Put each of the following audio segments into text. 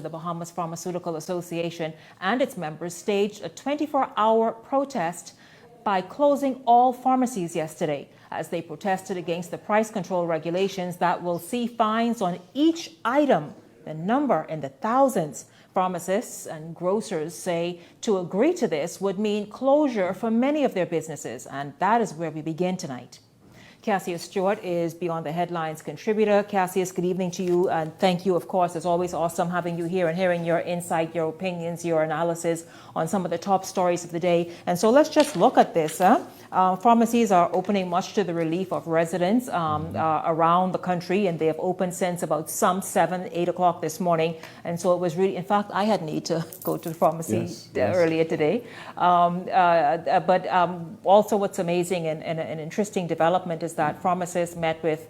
The Bahamas Pharmaceutical Association and its members staged a 24-hour protest by closing all pharmacies yesterday as they protested against the price control regulations that will see fines on each item, the number in the thousands. Pharmacists and grocers say to agree to this would mean closure for many of their businesses, and that is where we begin tonight. Cassius Stewart is Beyond the Headlines contributor. Cassius, good evening to you, and thank you, of course. It's always awesome having you here and hearing your insight, your opinions, your analysis on some of the top stories of the day. And so let's just look at this. Pharmacies are opening much to the relief of residents around the country, and they have opened since about 7, 8 o'clock this morning. And so it was really, in fact, I had need to go to the pharmacy earlier today. But also what's amazing and an interesting development is that pharmacists met with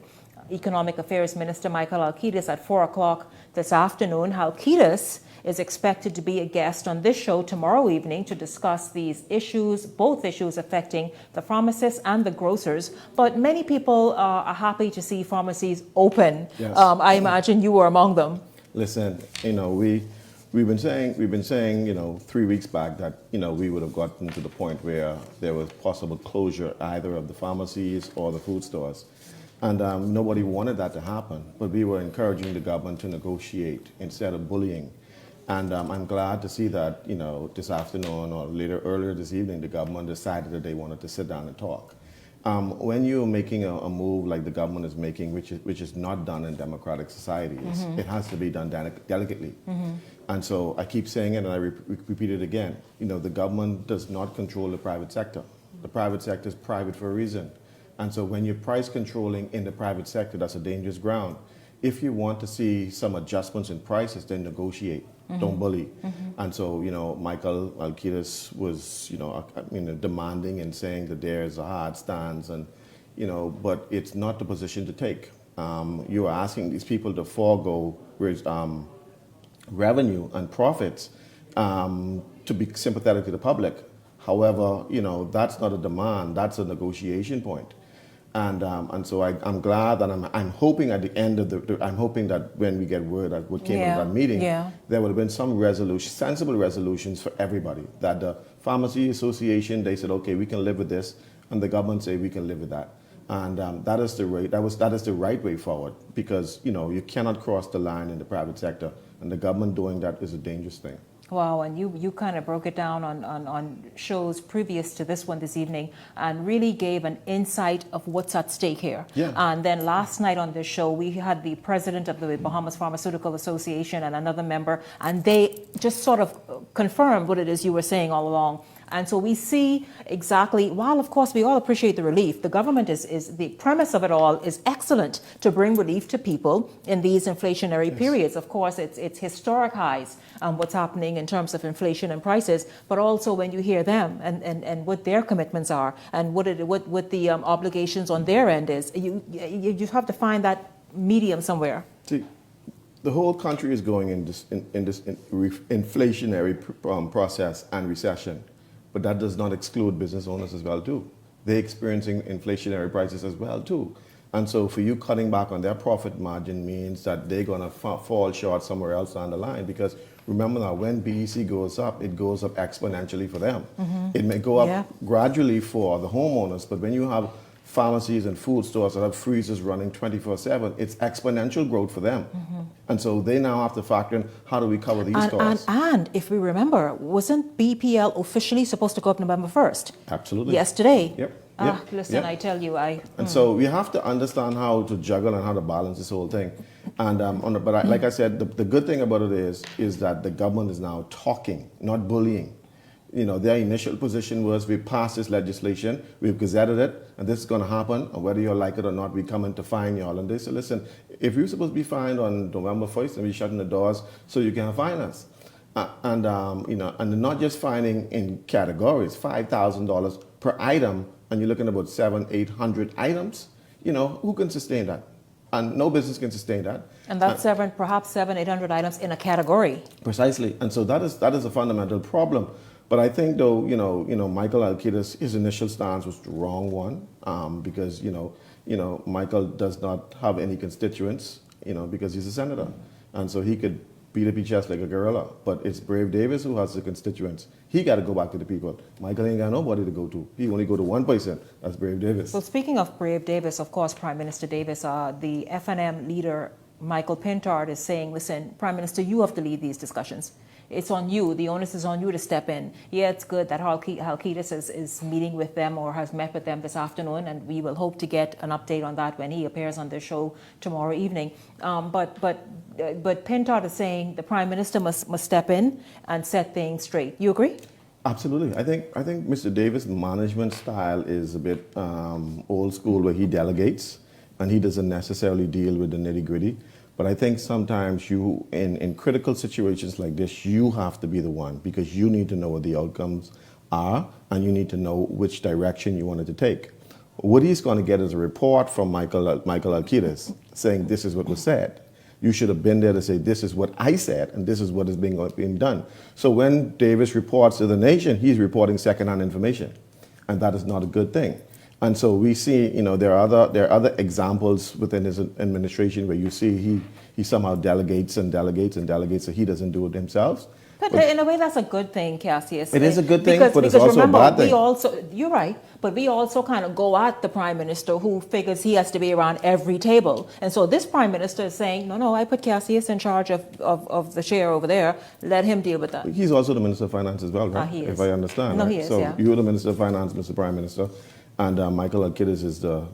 Economic Affairs Minister Michael Alcides at 4 o'clock this afternoon. Alcides is expected to be a guest on this show tomorrow evening to discuss these issues, both issues affecting the pharmacists and the grocers. But many people are happy to see pharmacies open. Yes. I imagine you were among them. Listen, we've been saying, 3 weeks back that, we would have gotten to the point where there was possible closure either of the pharmacies or the food stores. And nobody wanted that to happen, but we were encouraging the government to negotiate instead of bullying. And I'm glad to see that, this afternoon or earlier this evening, the government decided that they wanted to sit down and talk. When you're making a move like the government is making, which is not done in democratic societies, it has to be done delicately. And so I keep saying it and I repeat it again. The government does not control the private sector. The private sector is private for a reason. And so when you're price controlling in the private sector, that's a dangerous ground. If you want to see some adjustments in prices, then negotiate. Don't bully. And so, Michael Alcides was, demanding and saying that there is a hard stance, and, but it's not the position to take. You are asking these people to forego revenue and profits to be sympathetic to the public. However, that's not a demand, that's a negotiation point. And so I'm glad, and I'm hoping at the end of I'm hoping that when we get word that what came out of that meeting, there would have been some sensible resolutions for everybody. That the Pharmacy Association, they said, okay, we can live with this, and the government say we can live with that. And that is the right way forward, because you cannot cross the line in the private sector, and the government doing that is a dangerous thing. Wow, and you kind of broke it down on shows previous to this one this evening and really gave an insight of what's at stake here. Yeah. And then last night on this show, we had the president of the Bahamas Pharmaceutical Association and another member, and they just sort of confirmed what it is you were saying all along. And so we see exactly, while of course we all appreciate the relief, the government is the premise of it all is excellent to bring relief to people in these inflationary periods. Of course, it's historic highs, what's happening in terms of inflation and prices, but also when you hear them and what their commitments are and what the obligations on their end is, you have to find that medium somewhere. See, the whole country is going in this inflationary process and recession. But that does not exclude business owners as well, too. They're experiencing inflationary prices as well, too. And so for you cutting back on their profit margin means that they're going to fall short somewhere else down the line. Because remember now, when BEC goes up, it goes up exponentially for them. It may go up gradually for the homeowners, but when you have pharmacies and food stores that have freezers running 24/7, it's exponential growth for them. And so they now have to factor in, how do we cover these costs? And if we remember, wasn't BPL officially supposed to go up November 1st? Absolutely. Yesterday. Yep. Listen, I tell you, And so we have to understand how to juggle and how to balance this whole thing. And like I said, the good thing about it is that the government is now talking, not bullying. Their initial position was, we passed this legislation, we've gazetted it, and this is going to happen, and whether you like it or not, we come in to fine y'all. And they said, listen, if you're supposed to be fined on November 1st, then we're shutting the doors so you can fine us. And not just fining in categories, $5,000 per item, and you're looking at about 800 items, who can sustain that? And no business can sustain that. And that's perhaps 800 items in a category. Precisely. And so that is a fundamental problem. But I think, though, Michael Alcides, his initial stance was the wrong one, because Michael does not have any constituents, because he's a senator, and so he could beat up his chest like a gorilla. But it's Brave Davis who has the constituents. He got to go back to the people. Michael ain't got nobody to go to. He only go to one person. That's Brave Davis. Well, speaking of Brave Davis, of course, Prime Minister Davis, the FNM leader, Michael Pintard, is saying, listen, Prime Minister, you have to lead these discussions. It's on you. The onus is on you to step in. Yeah, it's good that Halkitis is meeting with them or has met with them this afternoon, and we will hope to get an update on that when he appears on the show tomorrow evening. But Pintard is saying the Prime Minister must step in and set things straight. You agree? Absolutely. I think Mr. Davis' management style is a bit old school, where he delegates and he doesn't necessarily deal with the nitty-gritty. But I think sometimes you, in critical situations like this, you have to be the one, because you need to know what the outcomes are and you need to know which direction you want it to take. What he's going to get is a report from Michael Alkitis saying this is what was said. You should have been there to say this is what I said and this is what is being done. So when Davis reports to the nation, he's reporting secondhand information, and that is not a good thing. And so we see, there are other examples within his administration where you see he somehow delegates and delegates and delegates, so he doesn't do it himself. But in a way, that's a good thing, Cassius. It is a good thing, but it's because also remember, a bad thing. You're right, but we also kind of go at the Prime Minister, who figures he has to be around every table. And so this Prime Minister is saying, no, I put Cassius in charge of the chair over there. Let him deal with that. He's also the Minister of Finance as well, right? He is. If I understand. No, right? he is, so yeah. you're the Minister of Finance, Mr. Prime Minister, and Michael Alkitis is the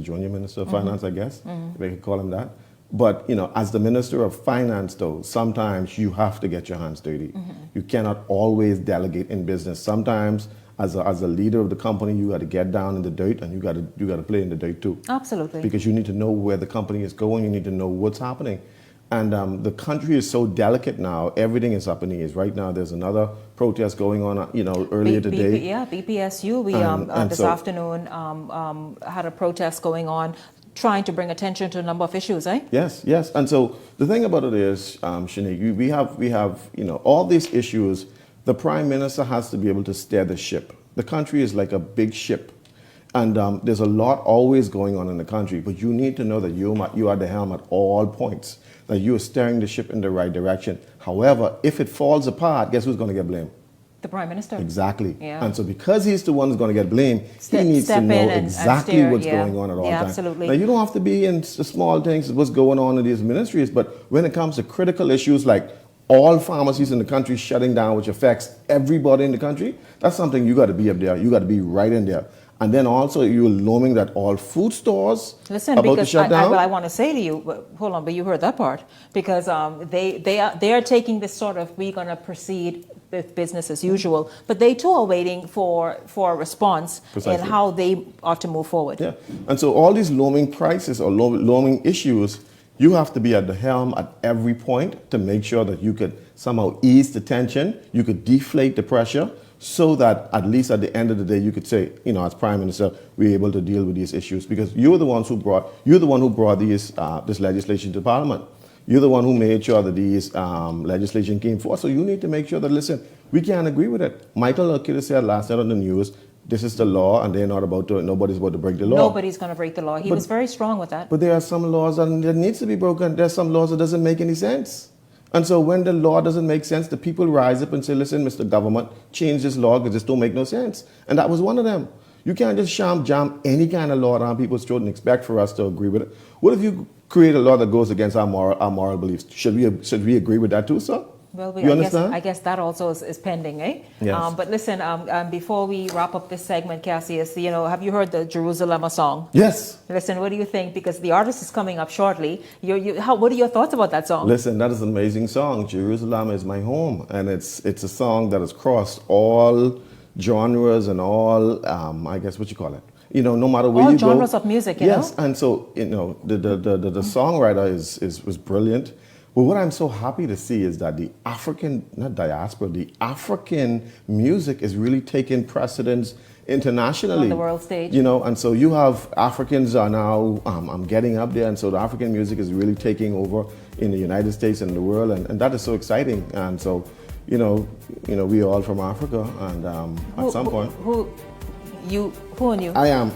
junior Minister of Finance, if I could call him that. But, as the Minister of Finance, though, sometimes you have to get your hands dirty. You cannot always delegate in business. Sometimes, as a leader of the company, you got to get down in the dirt, and you got to play in the dirt too. Absolutely. Because you need to know where the company is going. You need to know what's happening. And the country is so delicate now. Everything is up in the air. Right now, there's another protest going on, earlier today. BPSU. We this afternoon had a protest going on, trying to bring attention to a number of issues, eh? Yes. And so the thing about it is, Shanique, we have all these issues. The Prime Minister has to be able to steer the ship. The country is like a big ship. And there's a lot always going on in the country, but you need to know that you are the helm at all points, that you are steering the ship in the right direction. However, if it falls apart, guess who's going to get blamed? The Prime Minister. Exactly. Yeah. And so because he's the one who's going to get blamed, he needs to know exactly what's going on at all times. Absolutely. Now, you don't have to be in the small things, what's going on in these ministries, but when it comes to critical issues like all pharmacies in the country shutting down, which affects everybody in the country, that's something you got to be up there. You got to be right in there. And then also you're looming that all food stores about to shut down. I want to say to you, hold on, but you heard that part, because they are taking this sort of, we're going to proceed with business as usual, but they too are waiting for a response in how they ought to move forward. Yeah, and so all these looming crises or looming issues, you have to be at the helm at every point to make sure that you could somehow ease the tension, you could deflate the pressure, so that at least at the end of the day you could say, as Prime Minister, we're able to deal with these issues, because you're the one who brought this legislation to Parliament. You're the one who made sure that these legislation came forth. So you need to make sure that, listen, we can't agree with it. Michael Alkitis said last night on the news, this is the law, and nobody's about to break the law. Nobody's going to break the law. He was very strong with that. But there are some laws that needs to be broken. There's some laws that doesn't make any sense. And so when the law doesn't make sense, the people rise up and say, listen, Mr. Government, change this law because this don't make no sense. And that was one of them. You can't just jam any kind of law around people's throat and expect for us to agree with it. What if you create a law that goes against our moral beliefs? Should we agree with that too, sir? Well, you understand? I guess that also is pending, eh? Yes. But listen, before we wrap up this segment, Cassius, have you heard the Jerusalem song? Yes. Listen, what do you think? Because the artist is coming up shortly. What are your thoughts about that song? Listen, that is an amazing song. Jerusalem is my home, and it's a song that has crossed all genres and all, I guess what you call it. No matter where you go. All genres of music, Yes, and so the songwriter was brilliant. But what I'm so happy to see is that the African, not diaspora, the African music is really taking precedence internationally. On the world stage. And so you have Africans are now getting up there, and so the African music is really taking over in the United States and the world, and that is so exciting. And so, we are all from Africa, and at some point. Who are you? I am.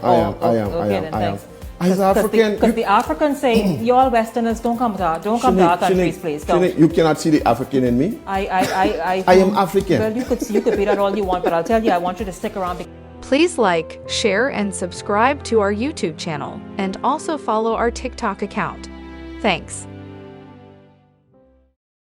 As African, Because the Africans say, you all Westerners, don't come to our countries, please. Don't. You cannot see the African in me. I am African. Well, you could be that all you want, but I'll tell you, I want you to stick around. Please like, share, and subscribe to our YouTube channel, and also follow our TikTok account. Thanks.